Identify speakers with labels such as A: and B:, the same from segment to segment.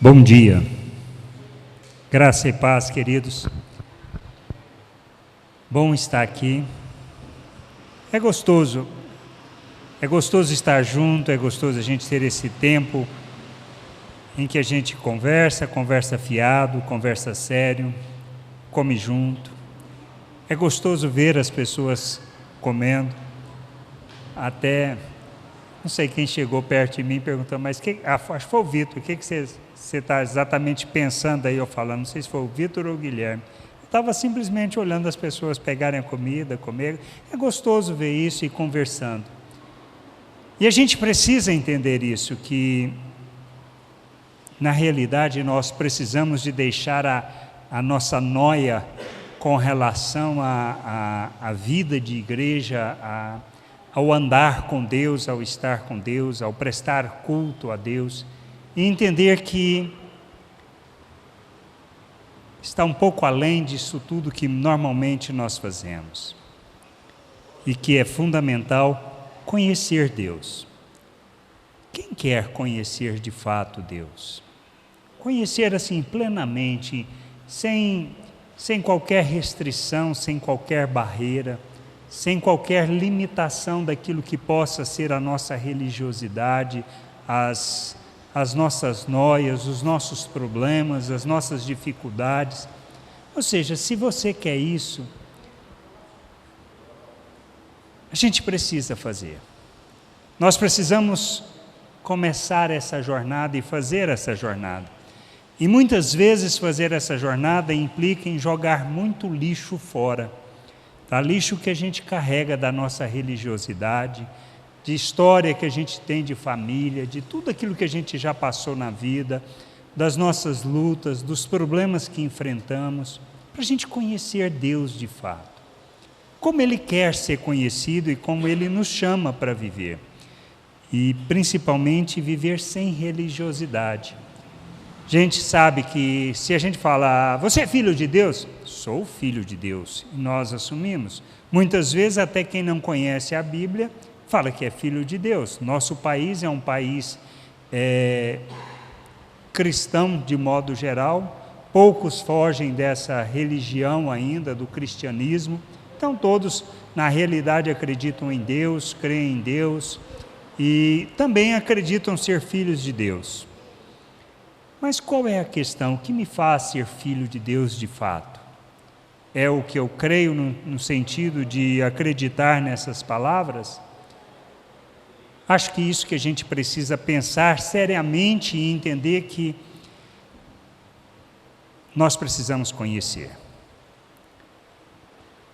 A: Bom dia, graça e paz, queridos. Bom estar aqui. É gostoso estar junto, é gostoso a gente ter esse tempo em que a gente conversa fiado, conversa sério, come junto. É gostoso ver as pessoas comendo. Até, não sei quem chegou perto de mim perguntando, mas acho que foi o Vitor, o que você está exatamente pensando aí? Eu falando, não sei se foi o Vitor ou o Guilherme. Eu estava simplesmente olhando as pessoas pegarem a comida, comer. É gostoso ver isso e conversando. E a gente precisa entender isso, que na realidade nós precisamos de deixar a nossa nóia com relação à vida de igreja, ao andar com Deus, ao estar com Deus, ao prestar culto a Deus, e entender que está um pouco além disso tudo que normalmente nós fazemos, e que é fundamental conhecer Deus. Quem quer conhecer de fato Deus? Conhecer assim plenamente, sem qualquer restrição, sem qualquer barreira, sem qualquer limitação daquilo que possa ser a nossa religiosidade, as nossas noias, os nossos problemas, as nossas dificuldades. Ou seja, se você quer isso, a gente precisa fazer. Nós precisamos começar essa jornada e fazer essa jornada. E muitas vezes fazer essa jornada implica em jogar muito lixo fora. Tá? Lixo que a gente carrega da nossa religiosidade, de história que a gente tem de família, de tudo aquilo que a gente já passou na vida, das nossas lutas, dos problemas que enfrentamos, para a gente conhecer Deus de fato. Como Ele quer ser conhecido e como Ele nos chama para viver. E principalmente viver sem religiosidade. A gente sabe que se a gente fala, você é filho de Deus? Sou filho de Deus, e nós assumimos. Muitas vezes até quem não conhece a Bíblia fala que é filho de Deus. Nosso país é um país cristão de modo geral, poucos fogem dessa religião ainda, do cristianismo. Então todos na realidade acreditam em Deus, creem em Deus e também acreditam ser filhos de Deus. Mas qual é a questão? O que me faz ser filho de Deus de fato? É o que eu creio no sentido de acreditar nessas palavras? Acho que isso que a gente precisa pensar seriamente e entender que nós precisamos conhecer.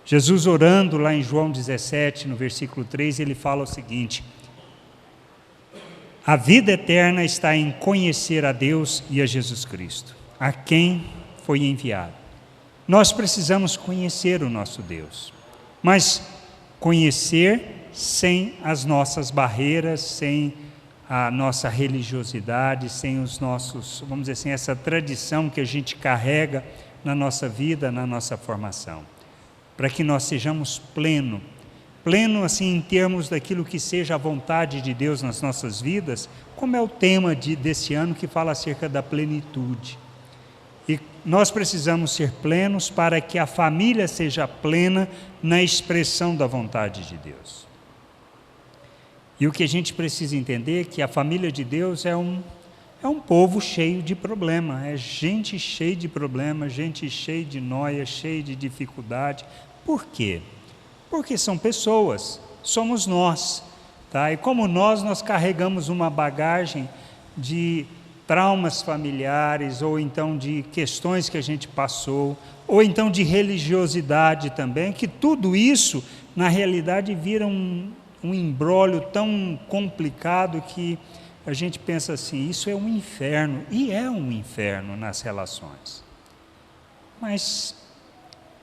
A: Jesus orando lá em João 17, no versículo 3, ele fala o seguinte: a vida eterna está em conhecer a Deus e a Jesus Cristo, a quem foi enviado. Nós precisamos conhecer o nosso Deus, mas conhecer sem as nossas barreiras, sem a nossa religiosidade, sem os nossos, vamos dizer assim, essa tradição que a gente carrega na nossa vida, na nossa formação, para que nós sejamos pleno assim em termos daquilo que seja a vontade de Deus nas nossas vidas, como é o tema desse ano que fala acerca da plenitude. E nós precisamos ser plenos para que a família seja plena na expressão da vontade de Deus. E o que a gente precisa entender é que a família de Deus é um povo cheio de problema, é gente cheia de problema, gente cheia de noia, cheia de dificuldade. Por quê? Porque são pessoas, somos nós, tá? E como nós carregamos uma bagagem de traumas familiares, ou então de questões que a gente passou, ou então de religiosidade também, que tudo isso, na realidade, vira um imbróglio tão complicado que a gente pensa assim, isso é um inferno, e é um inferno nas relações. Mas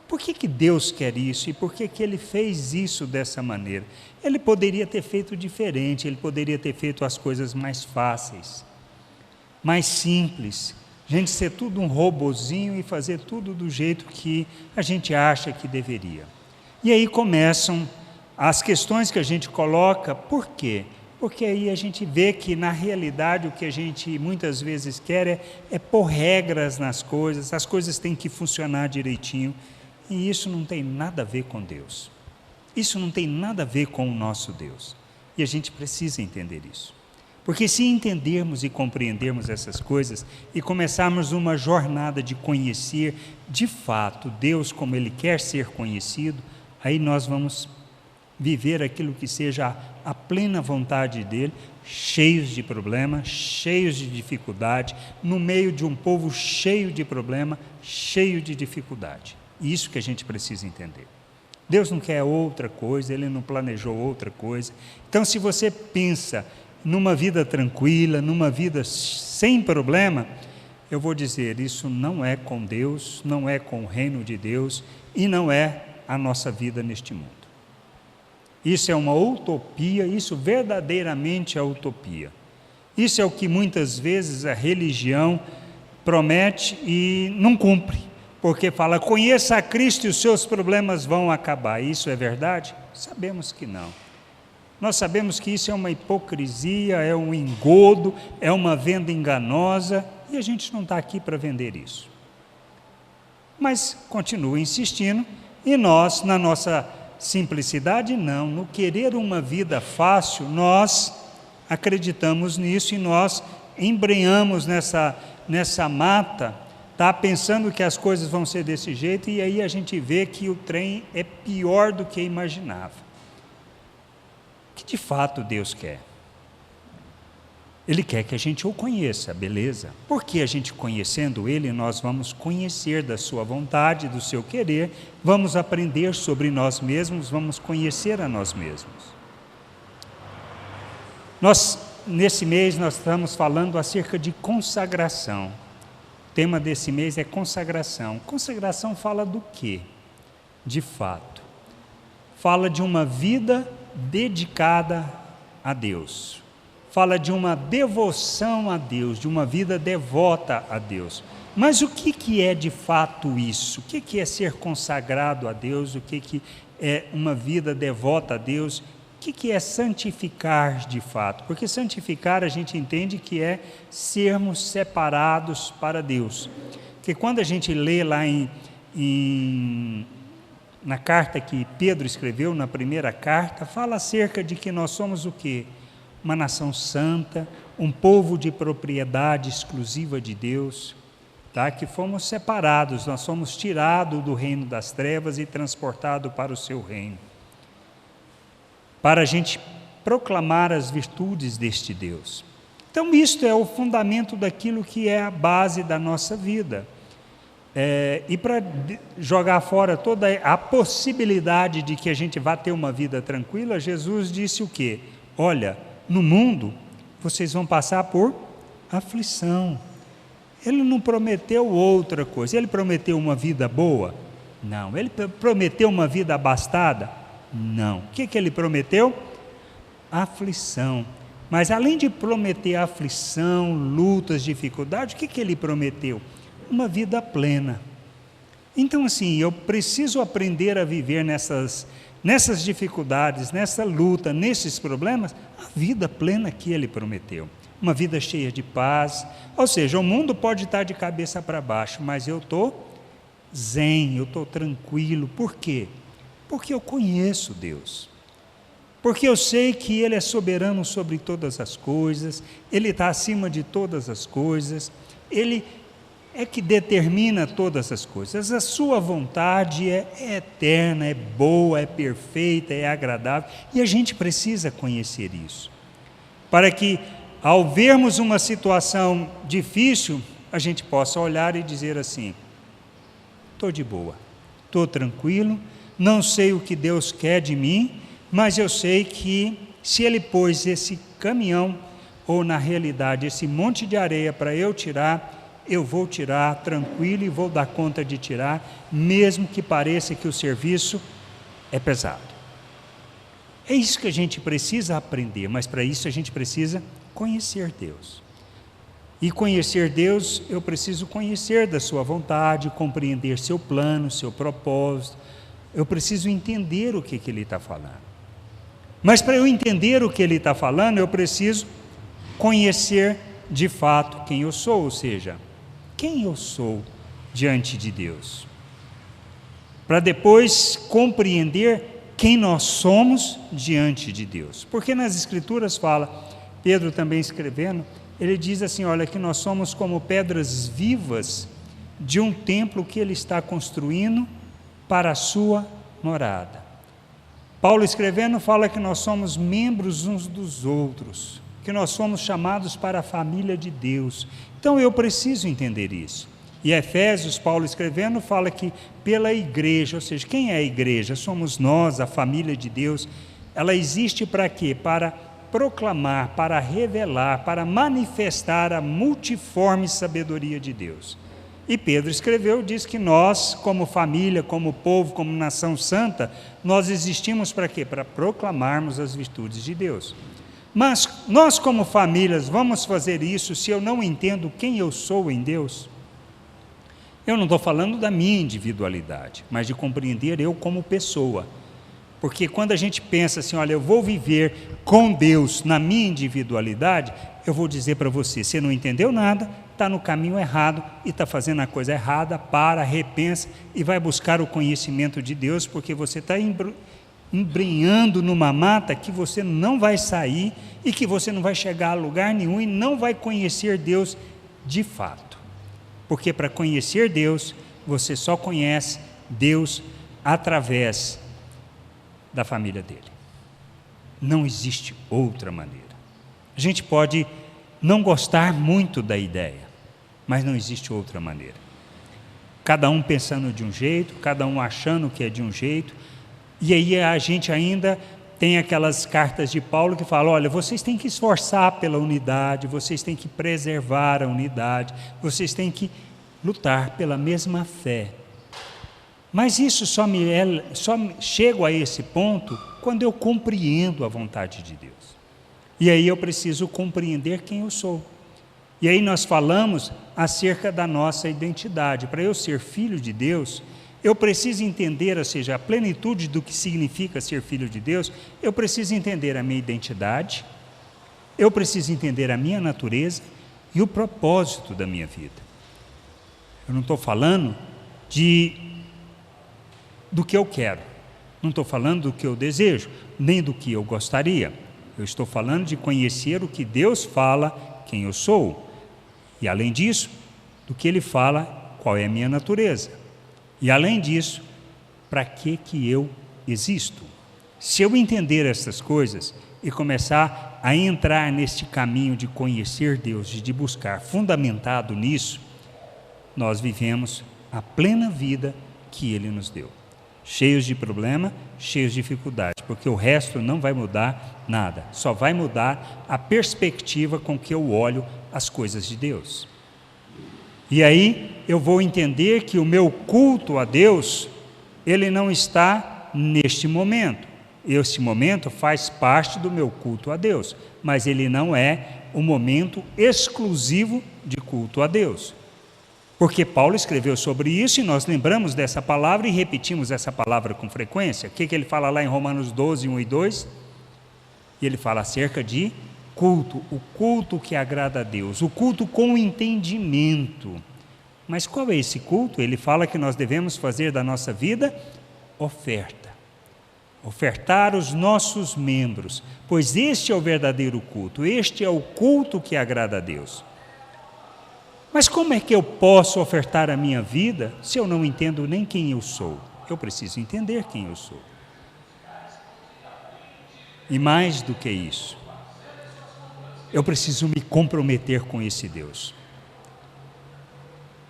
A: por que Deus quer isso e por que Ele fez isso dessa maneira? Ele poderia ter feito diferente, Ele poderia ter feito as coisas mais fáceis, mais simples, a gente ser tudo um robozinho e fazer tudo do jeito que a gente acha que deveria. E aí começam as questões que a gente coloca, por quê? Porque aí a gente vê que, na realidade, o que a gente muitas vezes quer é pôr regras nas coisas, as coisas têm que funcionar direitinho, e isso não tem nada a ver com Deus. Isso não tem nada a ver com o nosso Deus. E a gente precisa entender isso. Porque se entendermos e compreendermos essas coisas e começarmos uma jornada de conhecer de fato Deus como Ele quer ser conhecido, aí nós vamos viver aquilo que seja a plena vontade dEle, cheios de problemas, cheios de dificuldade, no meio de um povo cheio de problema, cheio de dificuldade. Isso que a gente precisa entender. Deus não quer outra coisa, Ele não planejou outra coisa. Então, se você pensa numa vida tranquila, numa vida sem problema, eu vou dizer, isso não é com Deus, não é com o reino de Deus e não é a nossa vida neste mundo. Isso é uma utopia, isso verdadeiramente é utopia. Isso é o que muitas vezes a religião promete e não cumpre, porque fala, conheça a Cristo e os seus problemas vão acabar. Isso é verdade? Sabemos que não. Nós sabemos que isso é uma hipocrisia, é um engodo, é uma venda enganosa, e a gente não está aqui para vender isso. Mas continua insistindo, e nós, na nossa simplicidade, não, no querer uma vida fácil, nós acreditamos nisso e nós embrenhamos nessa mata, tá, pensando que as coisas vão ser desse jeito, e aí a gente vê que o trem é pior do que imaginava. O que de fato Deus quer? Ele quer que a gente o conheça, beleza? Porque a gente conhecendo Ele, nós vamos conhecer da sua vontade, do seu querer, vamos aprender sobre nós mesmos, vamos conhecer a nós mesmos. Nesse mês, nós estamos falando acerca de consagração. O tema desse mês é consagração. Consagração fala do quê? De fato. Fala de uma vida dedicada a Deus. Fala de uma devoção a Deus, de uma vida devota a Deus. Mas o que é de fato isso? O que é ser consagrado a Deus? O que é uma vida devota a Deus? O que é santificar de fato? Porque santificar a gente entende que é sermos separados para Deus. Porque quando a gente lê lá na carta que Pedro escreveu, na primeira carta, fala acerca de que nós somos o quê? Uma nação santa, um povo de propriedade exclusiva de Deus, tá? Que fomos separados, nós fomos tirados do reino das trevas e transportados para o seu reino, para a gente proclamar as virtudes deste Deus. Então, isto é o fundamento daquilo que é a base da nossa vida. E para jogar fora toda a possibilidade de que a gente vá ter uma vida tranquila, Jesus disse o quê? Olha, no mundo vocês vão passar por aflição. Ele não prometeu outra coisa. Ele prometeu uma vida boa? Não. Ele prometeu uma vida abastada? Não. O que ele prometeu? Aflição. Mas além de prometer aflição, lutas, dificuldades, o que ele prometeu? Uma vida plena. Então, assim, eu preciso aprender a viver nessas dificuldades, nessa luta, nesses problemas, a vida plena que Ele prometeu. Uma vida cheia de paz. Ou seja, o mundo pode estar de cabeça para baixo, mas eu estou zen, eu estou tranquilo. Por quê? Porque eu conheço Deus. Porque eu sei que Ele é soberano sobre todas as coisas, Ele está acima de todas as coisas, Ele é que determina todas as coisas. A sua vontade é eterna, é boa, é perfeita, é agradável, e a gente precisa conhecer isso, para que ao vermos uma situação difícil, a gente possa olhar e dizer assim, estou de boa, estou tranquilo, não sei o que Deus quer de mim, mas eu sei que se Ele pôs esse caminhão, ou na realidade esse monte de areia para eu tirar, eu vou tirar tranquilo e vou dar conta de tirar, mesmo que pareça que o serviço é pesado. É isso que a gente precisa aprender, mas para isso a gente precisa conhecer Deus. E conhecer Deus, eu preciso conhecer da sua vontade, compreender seu plano, seu propósito. Eu preciso entender o que Ele está falando. Mas para eu entender o que ele está falando, eu preciso conhecer de fato quem eu sou, ou seja, quem eu sou diante de Deus. Para depois compreender quem nós somos diante de Deus. Porque nas Escrituras fala, Pedro também escrevendo, ele diz assim, olha, que nós somos como pedras vivas de um templo que ele está construindo para a sua morada. Paulo escrevendo fala que nós somos membros uns dos outros, que nós somos chamados para a família de Deus. Então eu preciso entender isso. E Efésios, Paulo escrevendo, fala que pela igreja, ou seja, quem é a igreja? Somos nós, a família de Deus. Ela existe para quê? Para proclamar, para revelar, para manifestar a multiforme sabedoria de Deus. E Pedro escreveu, diz que nós, como família, como povo, como nação santa, nós existimos para quê? Para proclamarmos as virtudes de Deus. Mas nós como famílias vamos fazer isso se eu não entendo quem eu sou em Deus? Eu não estou falando da minha individualidade, mas de compreender eu como pessoa. Porque quando a gente pensa assim, olha, eu vou viver com Deus na minha individualidade, eu vou dizer para você, você não entendeu nada, está no caminho errado e está fazendo a coisa errada, repensa e vai buscar o conhecimento de Deus, porque você está embrenhando numa mata que você não vai sair e que você não vai chegar a lugar nenhum e não vai conhecer Deus de fato. Porque para conhecer Deus, você só conhece Deus através da família dele. Não existe outra maneira. A gente pode não gostar muito da ideia, mas não existe outra maneira. Cada um pensando de um jeito, cada um achando que é de um jeito, e aí a gente ainda tem aquelas cartas de Paulo que falam, olha, vocês têm que esforçar pela unidade, vocês têm que preservar a unidade, vocês têm que lutar pela mesma fé. Mas isso só chego a esse ponto quando eu compreendo a vontade de Deus. E aí eu preciso compreender quem eu sou. E aí nós falamos acerca da nossa identidade. Para eu ser filho de Deus, eu preciso entender, ou seja, a plenitude do que significa ser filho de Deus, eu preciso entender a minha identidade, eu preciso entender a minha natureza e o propósito da minha vida. Eu não estou falando do que eu quero, não estou falando do que eu desejo, nem do que eu gostaria. Eu estou falando de conhecer o que Deus fala, quem eu sou, e além disso, do que Ele fala, qual é a minha natureza, e além disso, para que eu existo. Se eu entender essas coisas e começar a entrar neste caminho de conhecer Deus, de buscar fundamentado nisso, nós vivemos a plena vida que Ele nos deu. Cheios de problema, cheios de dificuldade, porque o resto não vai mudar nada, só vai mudar a perspectiva com que eu olho as coisas de Deus. E aí eu vou entender que o meu culto a Deus, ele não está neste momento. Este momento faz parte do meu culto a Deus, mas ele não é o momento exclusivo de culto a Deus. Porque Paulo escreveu sobre isso e nós lembramos dessa palavra e repetimos essa palavra com frequência. O que ele fala lá em Romanos 12, 1 e 2? E ele fala acerca de culto, o culto que agrada a Deus, o culto com entendimento. Mas qual é esse culto? Ele fala que nós devemos fazer da nossa vida oferta. Ofertar os nossos membros, pois este é o verdadeiro culto, este é o culto que agrada a Deus. Mas como é que eu posso ofertar a minha vida se eu não entendo nem quem eu sou? Eu preciso entender quem eu sou. E mais do que isso, eu preciso me comprometer com esse Deus.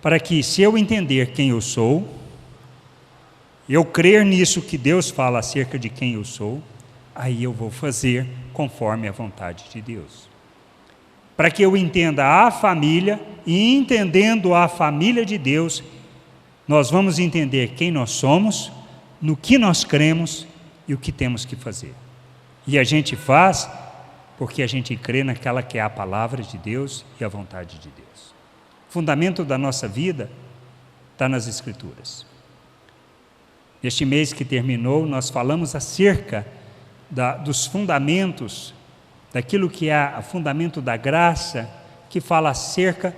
A: Para que, se eu entender quem eu sou, eu crer nisso que Deus fala acerca de quem eu sou, aí eu vou fazer conforme a vontade de Deus. Para que eu entenda a família, e entendendo a família de Deus, nós vamos entender quem nós somos, no que nós cremos e o que temos que fazer. E a gente faz porque a gente crê naquela que é a palavra de Deus e a vontade de Deus. O fundamento da nossa vida está nas Escrituras. Neste mês que terminou, nós falamos acerca dos fundamentos, daquilo que é o fundamento da graça, que fala acerca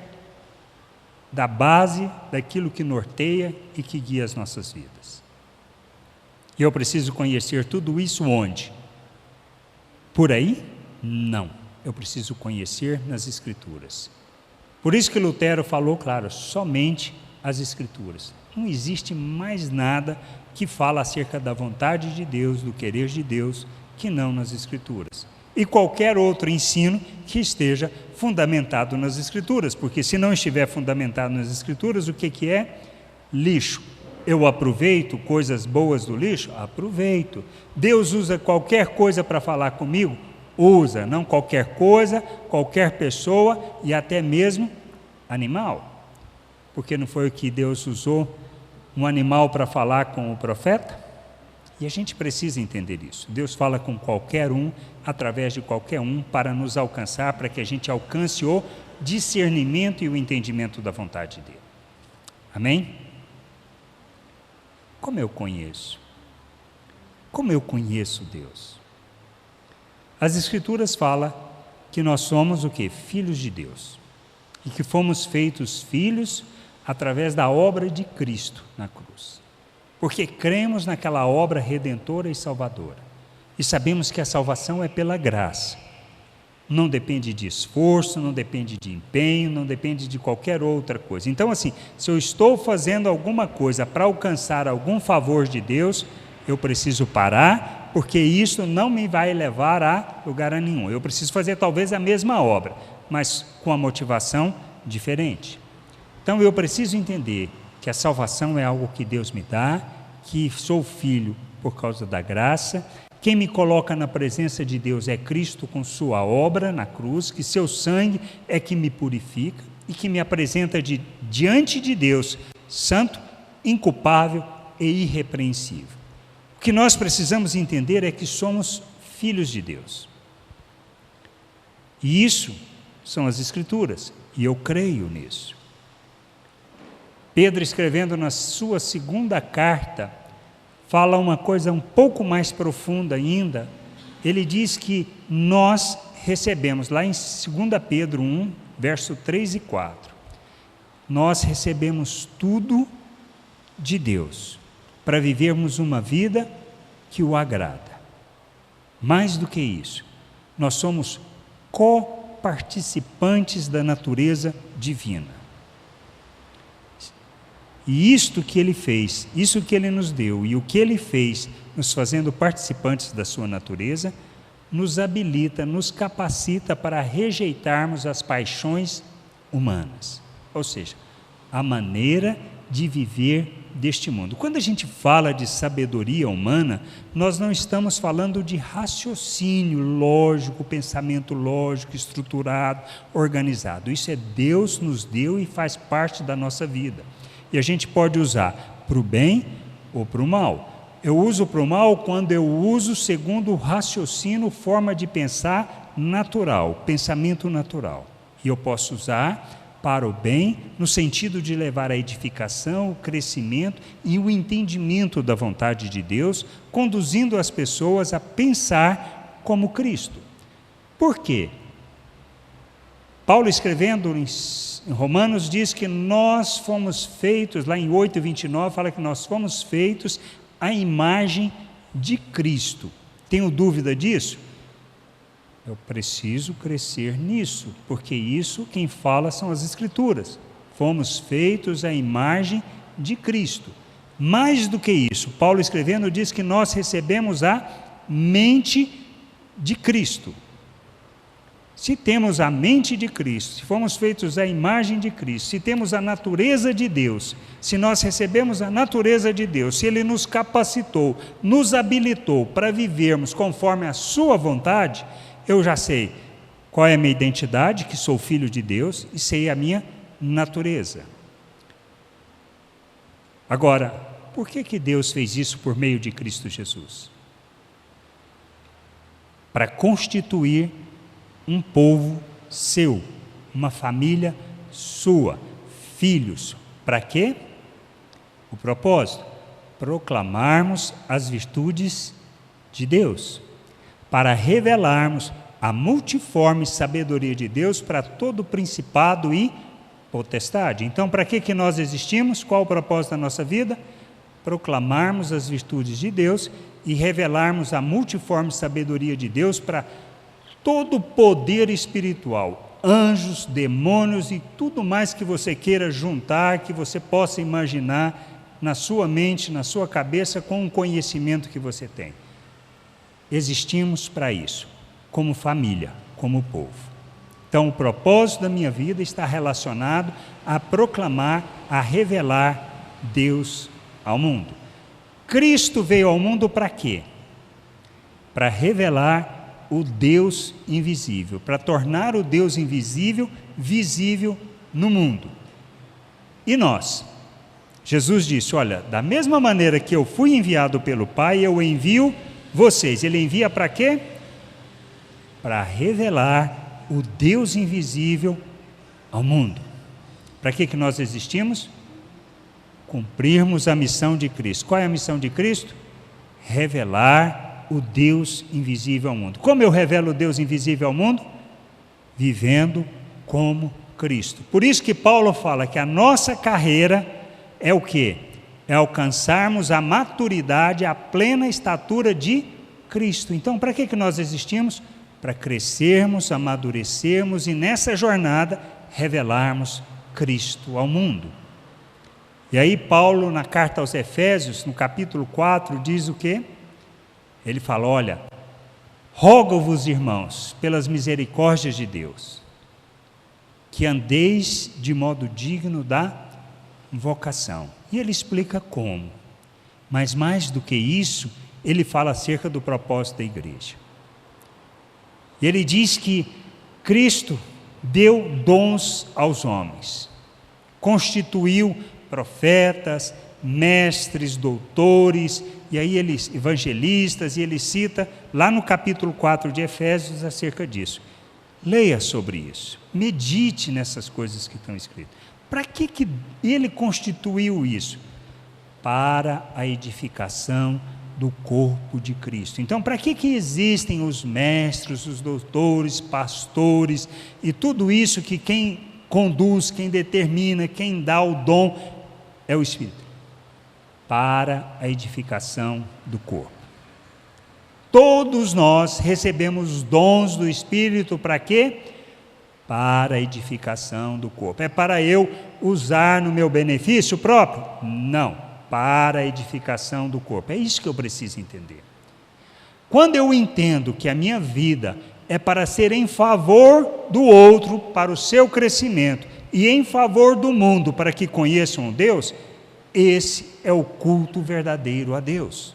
A: da base, daquilo que norteia e que guia as nossas vidas. E eu preciso conhecer tudo isso onde? Por aí? Não. Eu preciso conhecer nas Escrituras. Por isso que Lutero falou, claro, somente as Escrituras. Não existe mais nada que fala acerca da vontade de Deus, do querer de Deus, que não nas Escrituras. E qualquer outro ensino que esteja fundamentado nas Escrituras, porque se não estiver fundamentado nas Escrituras, o que é? Lixo. Eu aproveito coisas boas do lixo? Aproveito. Deus usa qualquer coisa para falar comigo? Usa, não qualquer coisa, qualquer pessoa e até mesmo animal. Porque não foi o que Deus usou um animal para falar com o profeta? E a gente precisa entender isso. Deus fala com qualquer um, através de qualquer um, para nos alcançar, para que a gente alcance o discernimento e o entendimento da vontade dele. Amém? Como eu conheço? Como eu conheço Deus? As Escrituras falam que nós somos o quê? Filhos de Deus. E que fomos feitos filhos através da obra de Cristo na cruz. Porque cremos naquela obra redentora e salvadora. E sabemos que a salvação é pela graça. Não depende de esforço, não depende de empenho, não depende de qualquer outra coisa. Então, assim, se eu estou fazendo alguma coisa para alcançar algum favor de Deus, eu preciso parar, porque isso não me vai levar a lugar nenhum. Eu preciso fazer talvez a mesma obra, mas com a motivação diferente. Então, eu preciso entender que a salvação é algo que Deus me dá, que sou filho por causa da graça. Quem me coloca na presença de Deus é Cristo com sua obra na cruz, que seu sangue é que me purifica e que me apresenta diante de Deus, santo, inculpável e irrepreensível. O que nós precisamos entender é que somos filhos de Deus. E isso são as Escrituras, e eu creio nisso. Pedro, escrevendo na sua segunda carta, fala uma coisa um pouco mais profunda ainda. Ele diz que nós recebemos, lá em 2 Pedro 1, verso 3 e 4, nós recebemos tudo de Deus, para vivermos uma vida que o agrada. Mais do que isso, nós somos coparticipantes da natureza divina. E isto que Ele fez, isso que Ele nos deu e o que Ele fez, nos fazendo participantes da sua natureza, nos habilita, nos capacita para rejeitarmos as paixões humanas. Ou seja, a maneira de viver deste mundo. Quando a gente fala de sabedoria humana, nós não estamos falando de raciocínio lógico, pensamento lógico, estruturado, organizado. Isso é Deus nos deu e faz parte da nossa vida. E a gente pode usar para o bem ou para o mal. Eu uso para o mal quando eu uso segundo o raciocínio, forma de pensar natural, pensamento natural. E eu posso usar para o bem, no sentido de levar a edificação, o crescimento e o entendimento da vontade de Deus, conduzindo as pessoas a pensar como Cristo. Por quê? Paulo, escrevendo em Romanos, diz que nós fomos feitos, lá em 8:29, fala que nós fomos feitos à imagem de Cristo. Tenho dúvida disso? Eu preciso crescer nisso, porque isso quem fala são as Escrituras. Fomos feitos à imagem de Cristo. Mais do que isso, Paulo escrevendo diz que nós recebemos a mente de Cristo. Se temos a mente de Cristo, se fomos feitos à imagem de Cristo, se temos a natureza de Deus, se nós recebemos a natureza de Deus, se Ele nos capacitou, nos habilitou para vivermos conforme a sua vontade, eu já sei qual é a minha identidade, que sou filho de Deus, e sei a minha natureza. Agora, por que Deus fez isso por meio de Cristo Jesus? Para constituir um povo seu, uma família sua, filhos. Para quê? O propósito: proclamarmos as virtudes de Deus. para revelarmos a multiforme sabedoria de Deus para todo principado e potestade. Então, para que nós existimos? Qual o propósito da nossa vida? Proclamarmos as virtudes de Deus e revelarmos a multiforme sabedoria de Deus para todo o poder espiritual, anjos, demônios e tudo mais que você queira juntar, que você possa imaginar na sua mente, na sua cabeça, com o conhecimento que você tem. Existimos para isso, como família, como povo. Então, o propósito da minha vida está relacionado a proclamar, a revelar Deus ao mundo. Cristo veio ao mundo para quê? Para revelar o Deus invisível, para tornar o Deus invisível visível no mundo. E nós? Jesus disse, olha, da mesma maneira que eu fui enviado pelo Pai, eu envio vocês. Ele envia para quê? Para revelar o Deus invisível ao mundo. Para que nós existimos? Cumprirmos a missão de Cristo. Qual é a missão de Cristo? Revelar o Deus invisível ao mundo. Como eu revelo o Deus invisível ao mundo? Vivendo como Cristo. Por isso que Paulo fala que a nossa carreira é o quê? É alcançarmos a maturidade, a plena estatura de Cristo. Então, para que nós existimos? Para crescermos, amadurecermos e nessa jornada revelarmos Cristo ao mundo. E aí Paulo, na carta aos Efésios, no capítulo 4, diz o quê? Ele fala, olha, rogo-vos, irmãos, pelas misericórdias de Deus, que andeis de modo digno da vocação. E ele explica como. Mas mais do que isso, ele fala acerca do propósito da igreja. E ele diz que Cristo deu dons aos homens, constituiu profetas, mestres, doutores, e aí eles, evangelistas, e ele cita lá no capítulo 4 de Efésios acerca disso. Leia sobre isso, medite nessas coisas que estão escritas. Para que ele constituiu isso? Para a edificação do corpo de Cristo. Então, para que existem os mestres, os doutores, pastores e tudo isso que quem conduz, quem determina, quem dá o dom é o Espírito? Para a edificação do corpo. Todos nós recebemos os dons do Espírito para quê? Para a edificação do corpo. É para eu usar no meu benefício próprio? Não, para a edificação do corpo. É isso que eu preciso entender. Quando eu entendo que a minha vida é para ser em favor do outro, para o seu crescimento, e em favor do mundo, para que conheçam Deus, esse é o culto verdadeiro a Deus.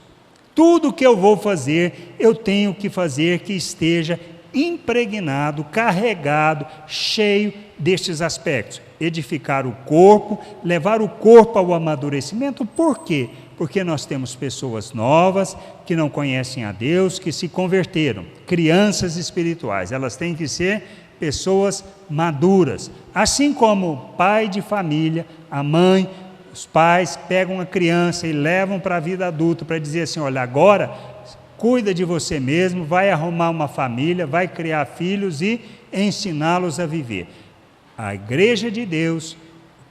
A: Tudo que eu vou fazer, eu tenho que fazer que esteja impregnado, carregado, cheio destes aspectos. Edificar o corpo, levar o corpo ao amadurecimento. Por quê? Porque nós temos pessoas novas que não conhecem a Deus, que se converteram, crianças espirituais. Elas têm que ser pessoas maduras. Assim como o pai de família, a mãe, os pais pegam a criança e levam para a vida adulta para dizer assim, olha, agora cuida de você mesmo, vai arrumar uma família, vai criar filhos e ensiná-los a viver. A igreja de Deus, o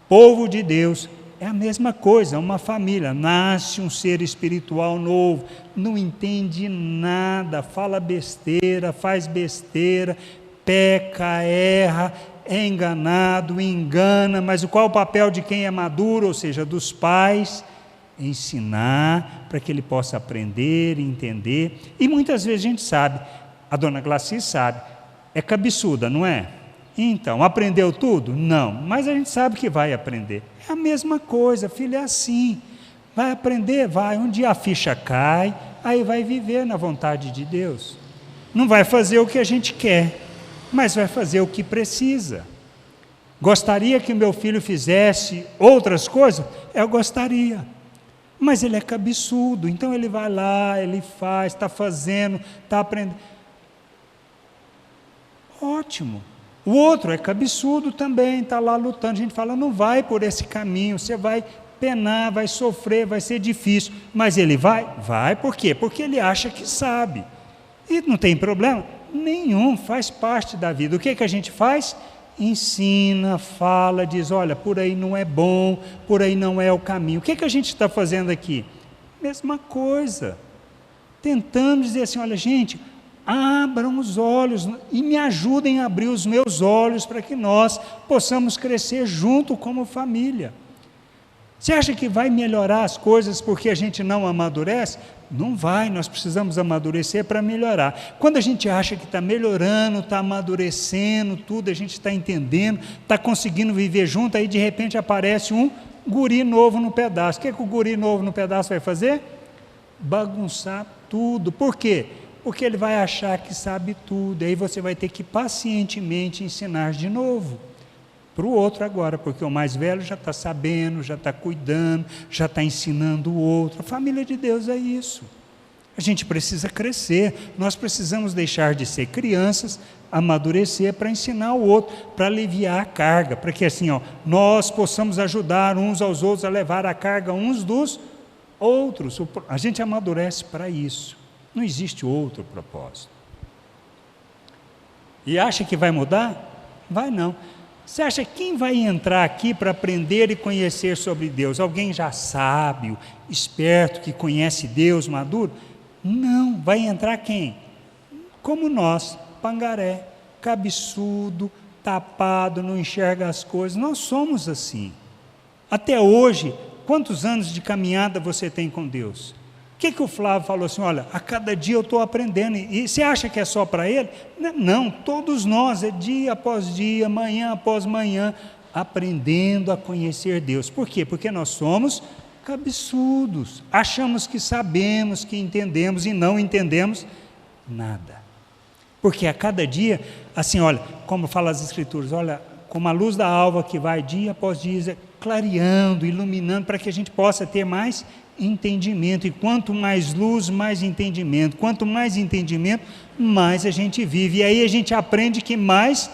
A: povo de Deus, é a mesma coisa, uma família. Nasce um ser espiritual novo, não entende nada, fala besteira, faz besteira, peca, erra, é enganado, engana, mas qual é o papel de quem é maduro, ou seja, dos pais? Ensinar para que ele possa aprender e entender. E muitas vezes a gente sabe, a dona Glaci sabe, é cabeçuda, não é? Então, aprendeu tudo? Não, mas a gente sabe que vai aprender. É a mesma coisa, filho, é assim. Vai aprender? Vai. Um dia a ficha cai, aí vai viver na vontade de Deus. Não vai fazer o que a gente quer, mas vai fazer o que precisa. Gostaria que o meu filho fizesse outras coisas? Eu gostaria. Mas ele é cabeçudo, então ele vai lá, ele faz, está fazendo, está aprendendo. Ótimo. O outro é cabeçudo também, está lá lutando. A gente fala, não vai por esse caminho, você vai penar, vai sofrer, vai ser difícil. Mas ele vai? Vai, por quê? Porque ele acha que sabe. E não tem problema nenhum, faz parte da vida. O que a gente faz? Ensina, fala, diz, olha, por aí não é bom, por aí não é o caminho. O que a gente está fazendo aqui? Mesma coisa. Tentando dizer assim, olha, gente, abram os olhos e me ajudem a abrir os meus olhos para que nós possamos crescer junto como família. Você acha que vai melhorar as coisas porque a gente não amadurece? Não vai, nós precisamos amadurecer para melhorar. Quando a gente acha que está melhorando, está amadurecendo tudo, a gente está entendendo, está conseguindo viver junto, aí de repente aparece um guri novo no pedaço. O que o guri novo no pedaço vai fazer? Bagunçar tudo. Por quê? Porque ele vai achar que sabe tudo, aí você vai ter que pacientemente ensinar de novo. Para o outro agora, porque o mais velho já está sabendo, já está cuidando, já está ensinando o outro. A família de Deus é isso. A gente precisa crescer, nós precisamos deixar de ser crianças, amadurecer para ensinar o outro, para aliviar a carga, para que assim, nós possamos ajudar uns aos outros a levar a carga uns dos outros. A gente amadurece para isso, não existe outro propósito. E acha que vai mudar? Vai não. Você acha quem vai entrar aqui para aprender e conhecer sobre Deus? Alguém já sábio, esperto, que conhece Deus, maduro? Não, vai entrar quem? Como nós, pangaré, cabeçudo, tapado, não enxerga as coisas. Nós somos assim. Até hoje, quantos anos de caminhada você tem com Deus? O que o Flávio falou assim, olha, a cada dia eu estou aprendendo, e você acha que é só para ele? Não, todos nós, é dia após dia, manhã após manhã, aprendendo a conhecer Deus. Por quê? Porque nós somos cabeçudos, achamos que sabemos, que entendemos e não entendemos nada. Porque a cada dia, assim, olha, como fala as Escrituras, olha, como a luz da alva que vai dia após dia, clareando, iluminando, para que a gente possa ter mais entendimento, e quanto mais luz, mais entendimento, quanto mais entendimento, mais a gente vive, e aí a gente aprende que mais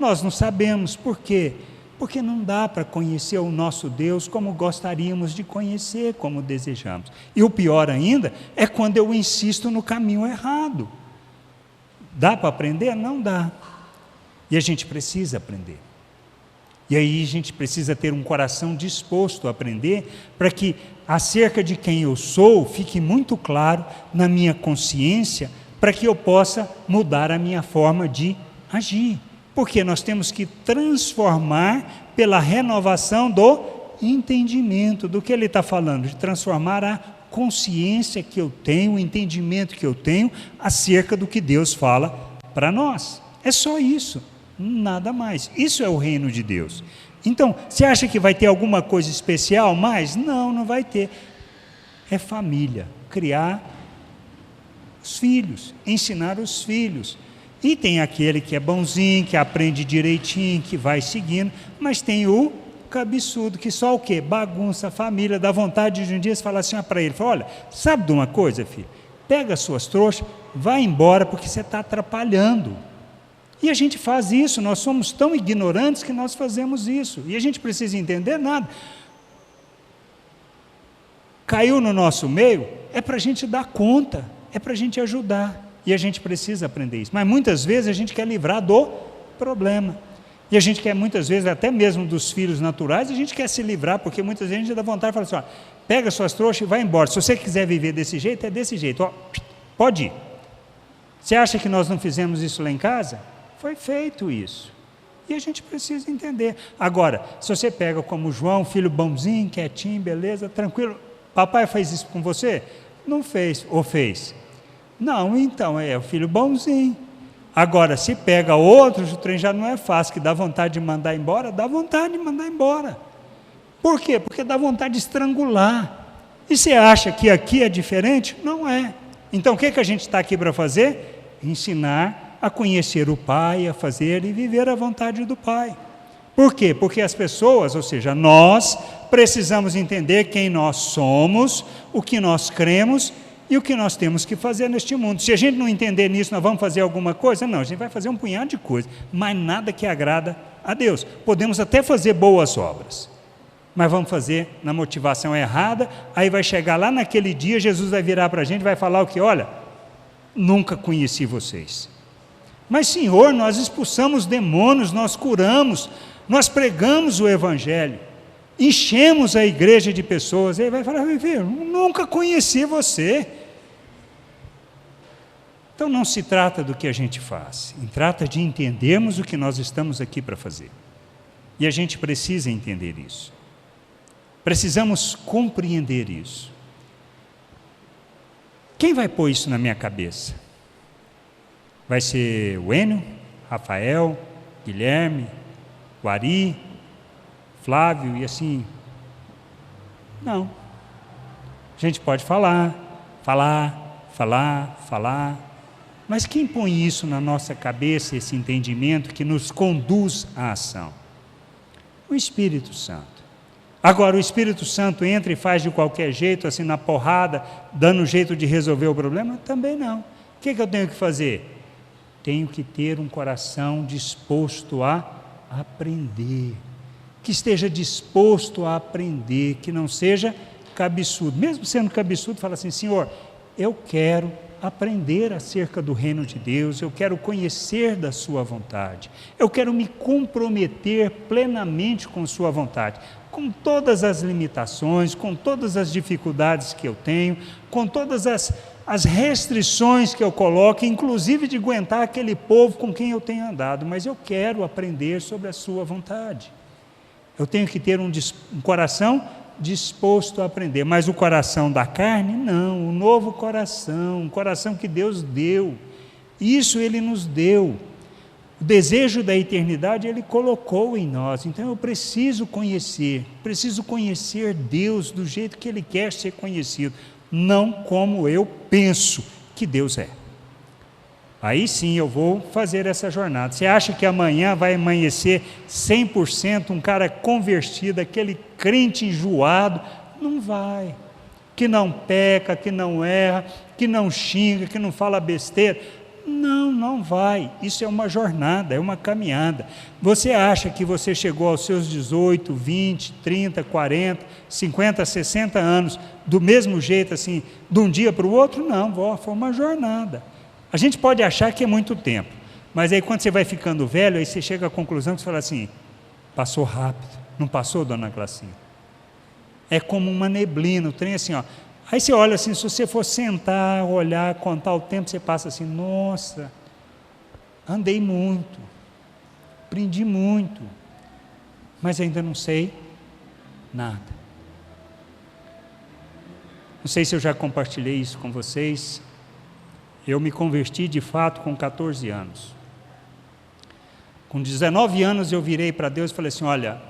A: nós não sabemos. Por quê? Porque não dá para conhecer o nosso Deus como gostaríamos de conhecer, como desejamos, e o pior ainda, é quando eu insisto no caminho errado. Dá para aprender? Não dá, e a gente precisa aprender. E aí a gente precisa ter um coração disposto a aprender, para que acerca de quem eu sou fique muito claro na minha consciência, para que eu possa mudar a minha forma de agir. Porque nós temos que transformar pela renovação do entendimento. Do que ele está falando? De transformar a consciência que eu tenho, o entendimento que eu tenho acerca do que Deus fala para nós. É só isso. Nada mais. Isso é o reino de Deus. Então, você acha que vai ter alguma coisa especial mais? Não, não vai ter. É família, criar os filhos, ensinar os filhos. E tem aquele que é bonzinho, que aprende direitinho, que vai seguindo, mas tem o cabeçudo, que só o quê? Bagunça a família, dá vontade de um dia você falar assim para ele, fala, olha, sabe de uma coisa, filho? Pega as suas trouxas, vai embora, porque você está atrapalhando. E a gente faz isso, nós somos tão ignorantes que nós fazemos isso, e a gente precisa entender nada. Caiu no nosso meio, é para a gente dar conta, é para a gente ajudar, e a gente precisa aprender isso. Mas muitas vezes a gente quer livrar do problema, e a gente quer muitas vezes, até mesmo dos filhos naturais, a gente quer se livrar, porque muitas vezes a gente dá vontade de falar assim, ó, pega suas trouxas e vai embora, se você quiser viver desse jeito, é desse jeito, ó, pode ir. Você acha que nós não fizemos isso lá em casa? Foi feito isso, e a gente precisa entender. Agora, se você pega como João, filho bonzinho, quietinho, beleza, tranquilo, papai fez isso com você? Não fez, ou fez? Não, então é o filho bonzinho. Agora, se pega outros, o trem já não é fácil, que dá vontade de mandar embora, dá vontade de mandar embora. Por quê? Porque dá vontade de estrangular. E você acha que aqui é diferente? Não é. Então, o que a gente está aqui para fazer? Ensinar a conhecer o Pai, a fazer e viver a vontade do Pai. Por quê? Porque as pessoas, ou seja, nós precisamos entender quem nós somos, o que nós cremos e o que nós temos que fazer neste mundo. Se a gente não entender nisso, nós vamos fazer alguma coisa? Não, a gente vai fazer um punhado de coisas, mas nada que agrada a Deus. Podemos até fazer boas obras, mas vamos fazer na motivação errada, aí vai chegar lá naquele dia, Jesus vai virar para a gente e vai falar o que? Olha, nunca conheci vocês. Mas, Senhor, nós expulsamos demônios, nós curamos, nós pregamos o Evangelho, enchemos a igreja de pessoas. Ele vai falar, filho, nunca conheci você. Então não se trata do que a gente faz, trata de entendermos o que nós estamos aqui para fazer. E a gente precisa entender isso. Precisamos compreender isso. Quem vai pôr isso na minha cabeça? Vai ser o Enio, Rafael, Guilherme, o Ari, Flávio e assim? Não. A gente pode falar, mas quem põe isso na nossa cabeça, esse entendimento que nos conduz à ação? O Espírito Santo. Agora, o Espírito Santo entra e faz de qualquer jeito, assim na porrada, dando jeito de resolver o problema? Também não. O que eu tenho que fazer? Tenho que ter um coração disposto a aprender, que esteja disposto a aprender, que não seja cabeçudo. Mesmo sendo cabeçudo, fala assim, Senhor, eu quero aprender acerca do reino de Deus, eu quero conhecer da sua vontade, eu quero me comprometer plenamente com sua vontade, com todas as limitações, com todas as dificuldades que eu tenho, com todas as restrições que eu coloco, inclusive de aguentar aquele povo com quem eu tenho andado, mas eu quero aprender sobre a sua vontade. Eu tenho que ter um coração disposto a aprender, mas o coração da carne, não, o novo coração, um coração que Deus deu, isso Ele nos deu, o desejo da eternidade Ele colocou em nós, então eu preciso conhecer Deus do jeito que Ele quer ser conhecido, não como eu penso que Deus é. Aí sim eu vou fazer essa jornada. Você acha que amanhã vai amanhecer 100% um cara convertido, aquele crente enjoado? Não vai. Que não peca, que não erra, que não xinga, que não fala besteira. Não vai. Isso é uma jornada, é uma caminhada. Você acha que você chegou aos seus 18, 20, 30, 40, 50, 60 anos do mesmo jeito, assim, de um dia para o outro? Não, foi uma jornada. A gente pode achar que é muito tempo, mas aí quando você vai ficando velho, aí você chega à conclusão que você fala assim, passou rápido, não passou, dona Glacinha? É como uma neblina, o trem assim, ó. Aí você olha assim, se você for sentar, olhar, contar o tempo, você passa assim, nossa, andei muito, aprendi muito, mas ainda não sei nada. Não sei se eu já compartilhei isso com vocês. Eu me converti de fato com 14 anos. Com 19 anos eu virei para Deus e falei assim, olha,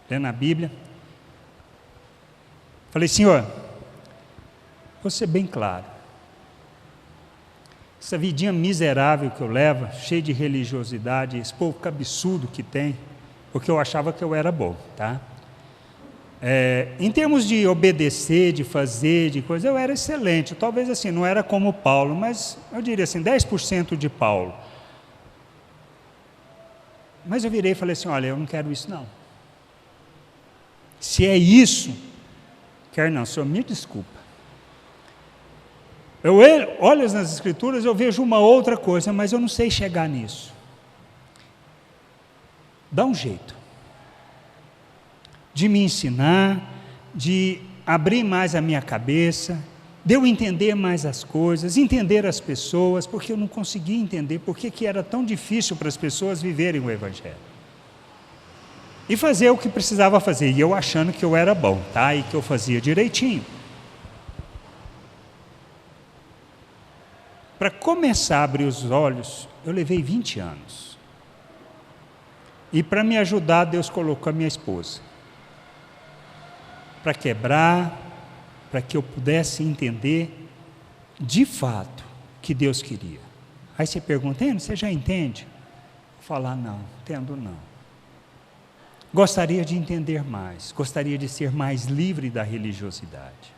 A: lendo a Bíblia, falei, Senhor, vou ser bem claro, essa vidinha miserável que eu levo, cheia de religiosidade, esse povo cabeçudo que tem, porque eu achava que eu era bom, tá? Em termos de obedecer, de fazer, de coisa, eu era excelente, talvez assim, não era como Paulo, mas eu diria assim, 10% de Paulo. Mas eu virei e falei assim, olha, eu não quero isso não. Se é isso, quero não, Senhor, me desculpa. Eu olho nas Escrituras, eu vejo uma outra coisa, mas eu não sei chegar nisso. Dá um jeito de me ensinar, de abrir mais a minha cabeça, de eu entender mais as coisas, entender as pessoas, porque eu não conseguia entender por que era tão difícil para as pessoas viverem o Evangelho. E fazer o que precisava fazer, e eu achando que eu era bom, tá? E que eu fazia direitinho. Para começar a abrir os olhos, eu levei 20 anos. E para me ajudar, Deus colocou a minha esposa. Para quebrar, para que eu pudesse entender de fato o que Deus queria. Aí você pergunta, você já entende? Eu falar, não, entendo não. Gostaria de entender mais, gostaria de ser mais livre da religiosidade.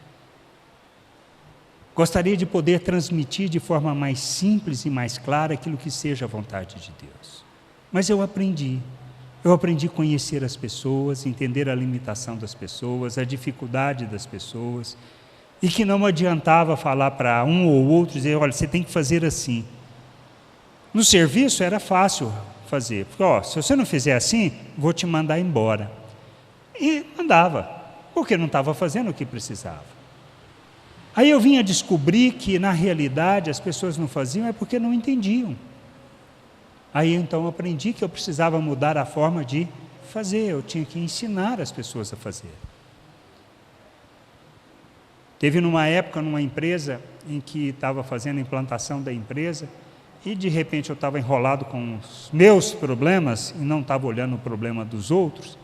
A: Gostaria de poder transmitir de forma mais simples e mais clara aquilo que seja a vontade de Deus. Mas eu aprendi a conhecer as pessoas, entender a limitação das pessoas, a dificuldade das pessoas, e que não adiantava falar para um ou outro, dizer, olha, você tem que fazer assim. No serviço era fácil fazer, porque se você não fizer assim, vou te mandar embora. E mandava, porque não estava fazendo o que precisava. Aí eu vim a descobrir que na realidade as pessoas não faziam é porque não entendiam. Aí então eu aprendi que eu precisava mudar a forma de fazer, eu tinha que ensinar as pessoas a fazer. Teve numa época, numa empresa, em que estava fazendo a implantação da empresa, e de repente eu estava enrolado com os meus problemas, e não estava olhando o problema dos outros,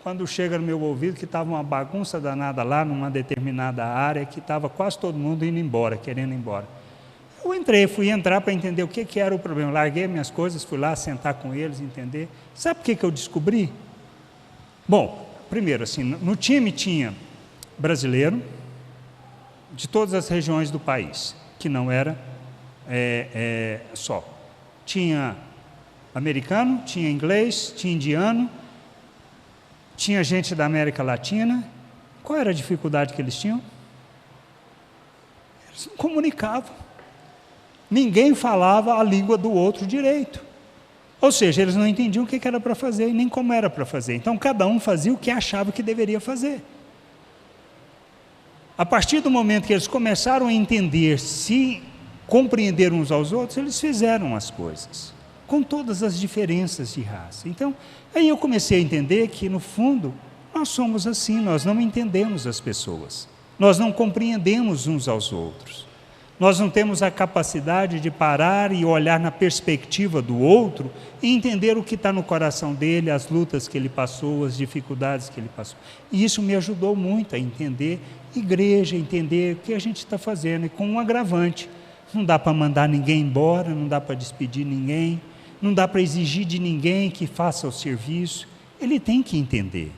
A: quando chega no meu ouvido que estava uma bagunça danada lá, numa determinada área, que estava quase todo mundo indo embora, querendo ir embora. Eu fui entrar para entender o que era o problema, larguei minhas coisas, fui lá sentar com eles, entender. Sabe o que eu descobri? Bom, primeiro assim, no time tinha brasileiro, de todas as regiões do país, que não era só. Tinha americano, tinha inglês, tinha indiano, tinha gente da América Latina. Qual era a dificuldade que eles tinham? Eles não comunicavam. Ninguém falava a língua do outro direito. Ou seja, eles não entendiam o que era para fazer e nem como era para fazer. Então, cada um fazia o que achava que deveria fazer. A partir do momento que eles começaram a entender, se compreender uns aos outros, eles fizeram as coisas, com todas as diferenças de raça. Então, aí eu comecei a entender que, no fundo, nós somos assim, nós não entendemos as pessoas, nós não compreendemos uns aos outros, nós não temos a capacidade de parar e olhar na perspectiva do outro e entender o que está no coração dele, as lutas que ele passou, as dificuldades que ele passou. E isso me ajudou muito a entender igreja, entender o que a gente está fazendo, e com um agravante. Não dá para mandar ninguém embora, não dá para despedir ninguém, não dá para exigir de ninguém que faça o serviço. Ele tem que entender.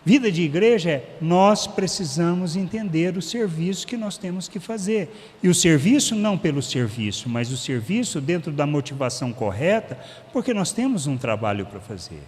A: Vida de igreja é, nós precisamos entender o serviço que nós temos que fazer. E o serviço não pelo serviço, mas o serviço dentro da motivação correta, porque nós temos um trabalho para fazer.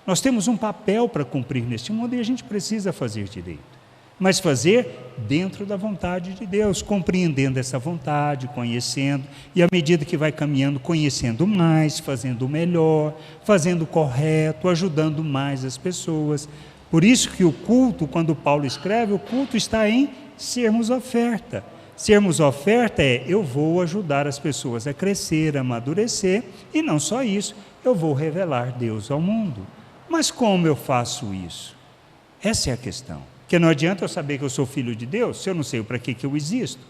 A: Nós temos um papel para cumprir neste mundo e a gente precisa fazer direito. Mas fazer dentro da vontade de Deus, compreendendo essa vontade, conhecendo, e à medida que vai caminhando, conhecendo mais, fazendo o melhor, fazendo o correto, ajudando mais as pessoas. Por isso que o culto, quando Paulo escreve, o culto está em sermos oferta. Sermos oferta é, eu vou ajudar as pessoas a crescer, a amadurecer, e não só isso, eu vou revelar Deus ao mundo. Mas como eu faço isso? Essa é a questão. Porque não adianta eu saber que eu sou filho de Deus, se eu não sei para que eu existo,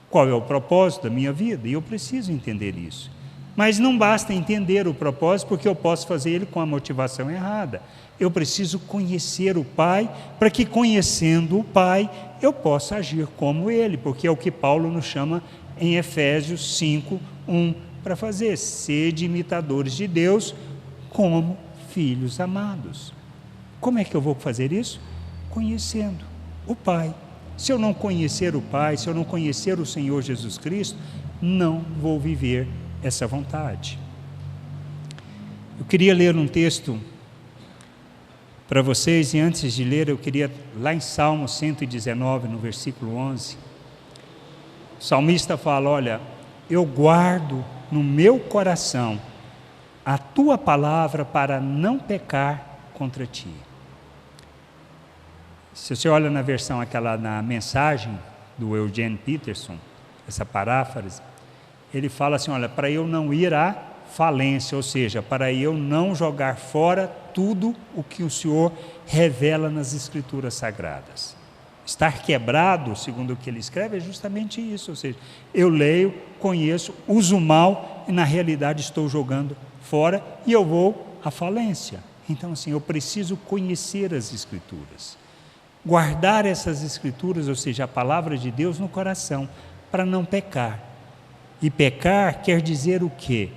A: qual é o propósito da minha vida, e eu preciso entender isso. Mas não basta entender o propósito, porque eu posso fazer ele com a motivação errada. Eu preciso conhecer o Pai, para que conhecendo o Pai, eu possa agir como Ele, porque é o que Paulo nos chama em Efésios 5:1 para fazer, sede imitadores de Deus, como filhos amados. Como é que eu vou fazer isso? Conhecendo o Pai. Se eu não conhecer o Pai, se eu não conhecer o Senhor Jesus Cristo, não vou viver essa vontade. Eu queria ler um texto para vocês, e antes de ler, eu queria, lá em Salmo 119, no versículo 11, o salmista fala, olha, eu guardo no meu coração a tua palavra para não pecar contra ti. Se você olha na versão aquela, na mensagem do Eugene Peterson, essa paráfrase, ele fala assim, olha, para eu não ir à falência, ou seja, para eu não jogar fora tudo o que o Senhor revela nas Escrituras Sagradas. Estar quebrado, segundo o que ele escreve, é justamente isso, ou seja, eu leio, conheço, uso mal e na realidade estou jogando fora e eu vou à falência. Então assim, eu preciso conhecer as Escrituras. Guardar essas Escrituras, ou seja, a palavra de Deus no coração, para não pecar. E pecar quer dizer o quê?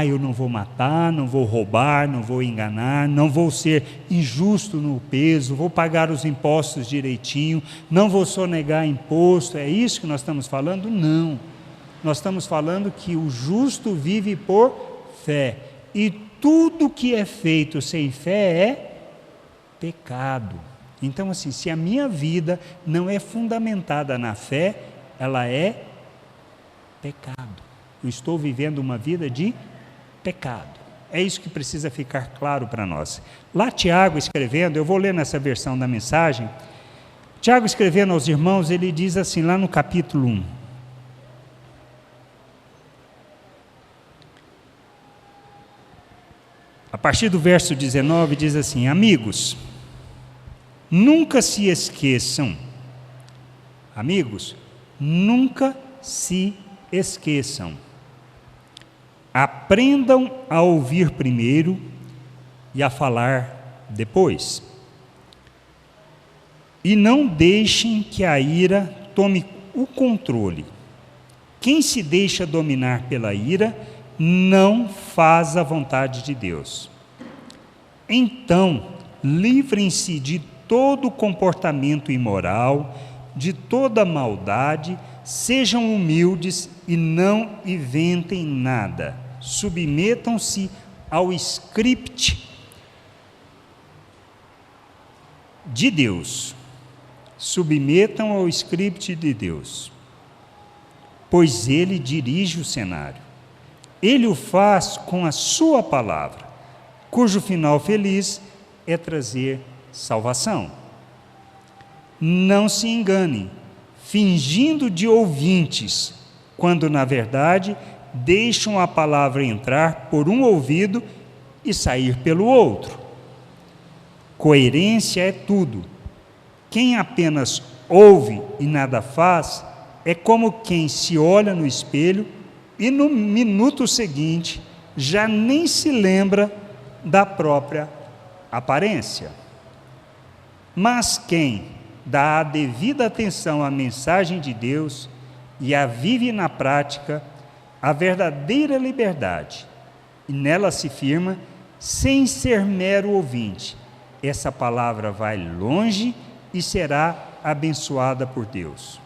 A: Eu não vou matar, não vou roubar, não vou enganar, não vou ser injusto no peso, vou pagar os impostos direitinho, não vou sonegar imposto. É isso que nós estamos falando? Não. Nós estamos falando que o justo vive por fé. E tudo que é feito sem fé é pecado. Então, assim, se a minha vida não é fundamentada na fé, ela é pecado. Eu estou vivendo uma vida de pecado. É isso que precisa ficar claro para nós. Lá Tiago escrevendo, eu vou ler nessa versão da mensagem, Tiago escrevendo aos irmãos, ele diz assim, lá no capítulo 1, a partir do verso 19, diz assim: amigos, nunca se esqueçam, aprendam a ouvir primeiro e a falar depois. E não deixem que a ira tome o controle. Quem se deixa dominar pela ira não faz a vontade de Deus. Então, livrem-se de todo comportamento imoral, de toda maldade, sejam humildes e não inventem nada. Submetam-se ao script de Deus. Submetam ao script de Deus, pois Ele dirige o cenário. Ele o faz com a sua palavra, cujo final feliz é trazer salvação. Não se enganem, fingindo de ouvintes, quando na verdade deixam a palavra entrar por um ouvido e sair pelo outro. Coerência é tudo. Quem apenas ouve e nada faz é como quem se olha no espelho e no minuto seguinte já nem se lembra da própria aparência. Mas quem dá a devida atenção à mensagem de Deus e a vive na prática, a verdadeira liberdade, e nela se firma, sem ser mero ouvinte, essa palavra vai longe e será abençoada por Deus.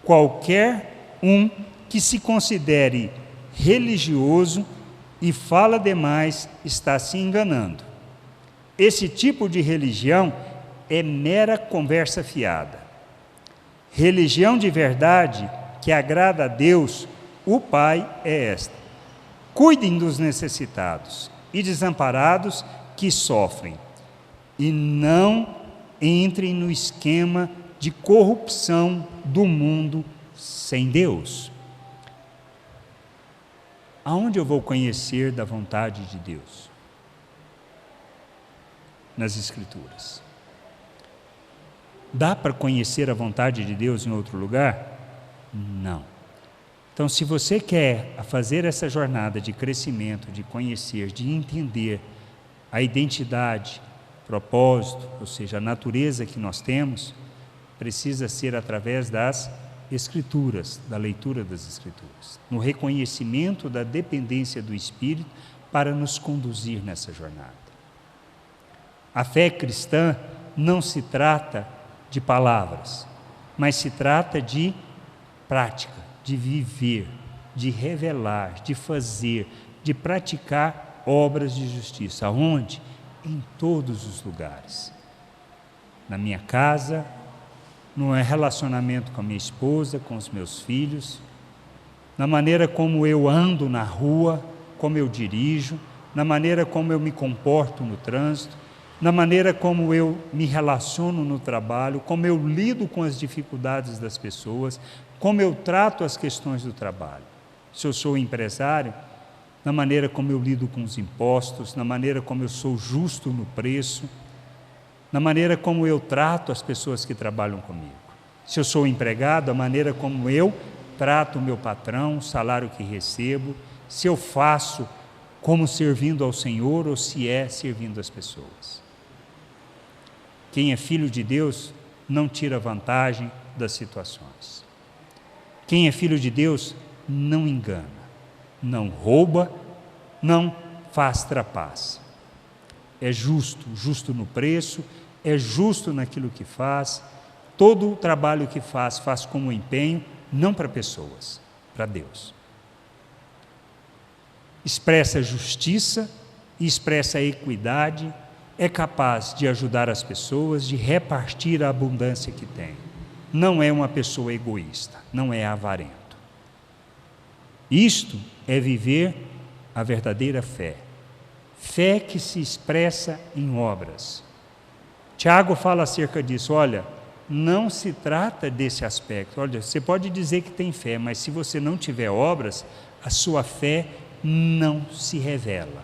A: Qualquer um que se considere religioso e fala demais está se enganando. Esse tipo de religião é mera conversa fiada. Religião de verdade que agrada a Deus, o Pai, é esta: cuidem dos necessitados e desamparados que sofrem, e não entrem no esquema de corrupção do mundo sem Deus. Aonde eu vou conhecer da vontade de Deus? Nas Escrituras. Dá para conhecer a vontade de Deus em outro lugar? Não. Então, se você quer fazer essa jornada de crescimento, de conhecer, de entender a identidade, propósito, ou seja, a natureza que nós temos, precisa ser através das Escrituras, da leitura das Escrituras, no reconhecimento da dependência do Espírito para nos conduzir nessa jornada. A fé cristã não se trata de palavras, mas se trata de prática, de viver, de revelar, de fazer, de praticar obras de justiça. Aonde? Em todos os lugares. Na minha casa, no relacionamento com a minha esposa, com os meus filhos, na maneira como eu ando na rua, como eu dirijo, na maneira como eu me comporto no trânsito, na maneira como eu me relaciono no trabalho, como eu lido com as dificuldades das pessoas, como eu trato as questões do trabalho. Se eu sou empresário, na maneira como eu lido com os impostos, na maneira como eu sou justo no preço, na maneira como eu trato as pessoas que trabalham comigo. Se eu sou empregado, a maneira como eu trato o meu patrão, o salário que recebo, se eu faço como servindo ao Senhor ou se é servindo as pessoas. Quem é filho de Deus não tira vantagem das situações. Quem é filho de Deus não engana, não rouba, não faz trapaça. É justo, justo no preço, é justo naquilo que faz. Todo o trabalho que faz, faz com empenho, não para pessoas, para Deus. Expressa justiça, expressa equidade, é capaz de ajudar as pessoas, de repartir a abundância que tem. Não é uma pessoa egoísta, não é avarento. Isto é viver a verdadeira fé. Fé que se expressa em obras. Tiago fala acerca disso, olha, não se trata desse aspecto. Olha, você pode dizer que tem fé, mas se você não tiver obras, a sua fé não se revela.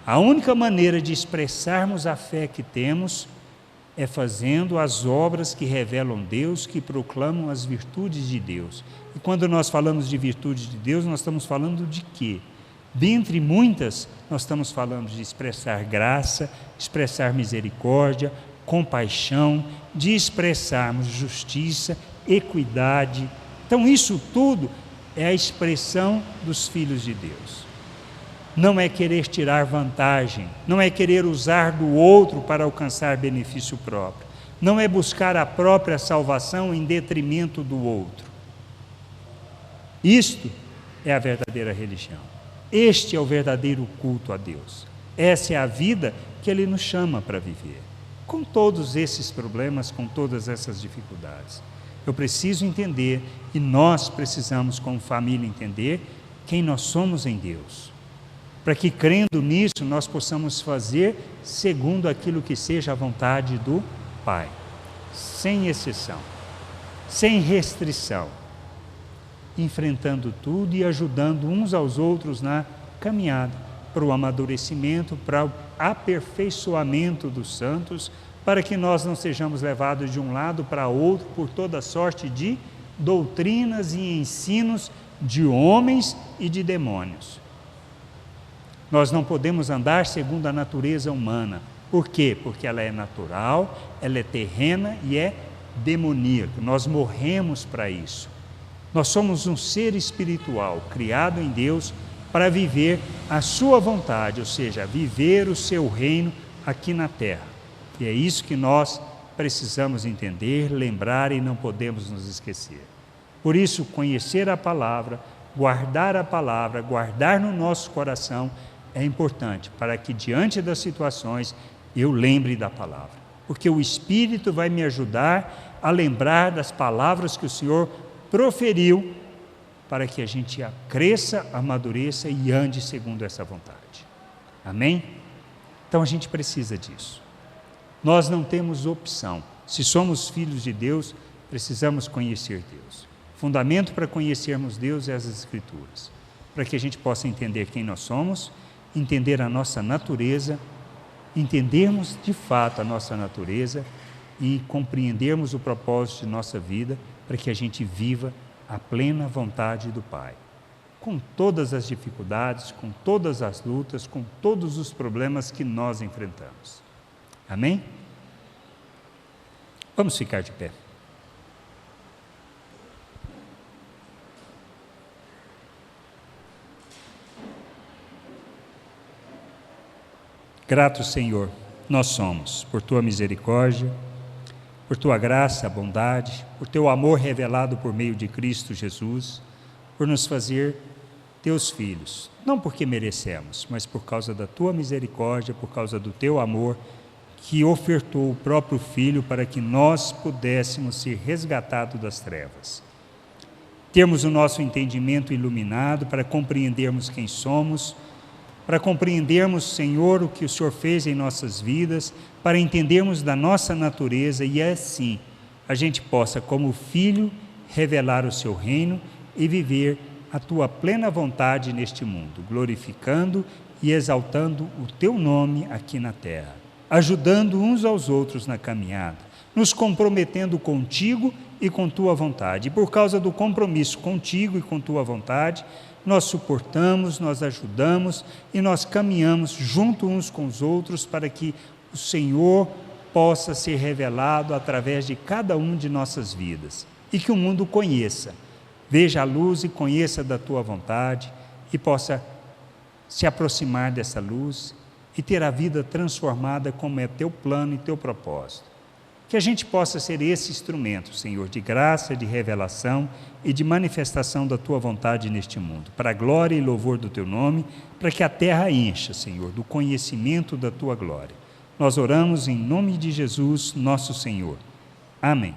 A: A única maneira de expressarmos a fé que temos é fazendo as obras que revelam Deus, que proclamam as virtudes de Deus. E quando nós falamos de virtudes de Deus, nós estamos falando de quê? Dentre muitas, nós estamos falando de expressar graça, expressar misericórdia, compaixão, de expressarmos justiça, equidade. Então, isso tudo é a expressão dos filhos de Deus. Não é querer tirar vantagem, não é querer usar do outro para alcançar benefício próprio, não é buscar a própria salvação em detrimento do outro. Isto é a verdadeira religião. Este é o verdadeiro culto a Deus. Essa é a vida que Ele nos chama para viver. Com todos esses problemas, com todas essas dificuldades. Eu preciso entender, e nós precisamos, como família, entender quem nós somos em Deus. Para que, crendo nisso, nós possamos fazer segundo aquilo que seja a vontade do Pai. Sem exceção, sem restrição. Enfrentando tudo e ajudando uns aos outros na caminhada para o amadurecimento, para o aperfeiçoamento dos santos, para que nós não sejamos levados de um lado para outro por toda sorte de doutrinas e ensinos de homens e de demônios. Nós não podemos andar segundo a natureza humana. Por quê? Porque ela é natural, ela é terrena e é demoníaca. Nós morremos para isso. Nós somos um ser espiritual, criado em Deus para viver a sua vontade, ou seja, viver o seu reino aqui na terra. E é isso que nós precisamos entender, lembrar e não podemos nos esquecer. Por isso, conhecer a palavra, guardar no nosso coração é importante, para que diante das situações eu lembre da palavra. Porque o Espírito vai me ajudar a lembrar das palavras que o Senhor proferiu, para que a gente cresça, amadureça e ande segundo essa vontade. Amém? Então a gente precisa disso. Nós não temos opção. Se somos filhos de Deus, precisamos conhecer Deus. O fundamento para conhecermos Deus é as Escrituras, para que a gente possa entender quem nós somos, entender a nossa natureza, entendermos de fato a nossa natureza e compreendermos o propósito de nossa vida, para que a gente viva a plena vontade do Pai, com todas as dificuldades, com todas as lutas, com todos os problemas que nós enfrentamos. Amém? Vamos ficar de pé. Grato, Senhor, nós somos, por Tua misericórdia, por Tua graça, bondade, por Teu amor revelado por meio de Cristo Jesus, por nos fazer Teus filhos, não porque merecemos, mas por causa da Tua misericórdia, por causa do Teu amor, que ofertou o próprio Filho para que nós pudéssemos ser resgatados das trevas. Termos o nosso entendimento iluminado para compreendermos quem somos, para compreendermos, Senhor, o que o Senhor fez em nossas vidas, para entendermos da nossa natureza e assim a gente possa, como filho, revelar o Seu reino e viver a Tua plena vontade neste mundo, glorificando e exaltando o Teu nome aqui na terra, ajudando uns aos outros na caminhada, nos comprometendo contigo e com Tua vontade. E por causa do compromisso contigo e com Tua vontade, nós suportamos, nós ajudamos e nós caminhamos junto uns com os outros para que o Senhor possa ser revelado através de cada um de nossas vidas e que o mundo conheça, veja a luz e conheça da Tua vontade e possa se aproximar dessa luz e ter a vida transformada como é Teu plano e Teu propósito. Que a gente possa ser esse instrumento, Senhor, de graça, de revelação e de manifestação da Tua vontade neste mundo, para a glória e louvor do Teu nome, para que a terra encha, Senhor, do conhecimento da Tua glória. nós oramos em nome de Jesus, nosso Senhor. Amém.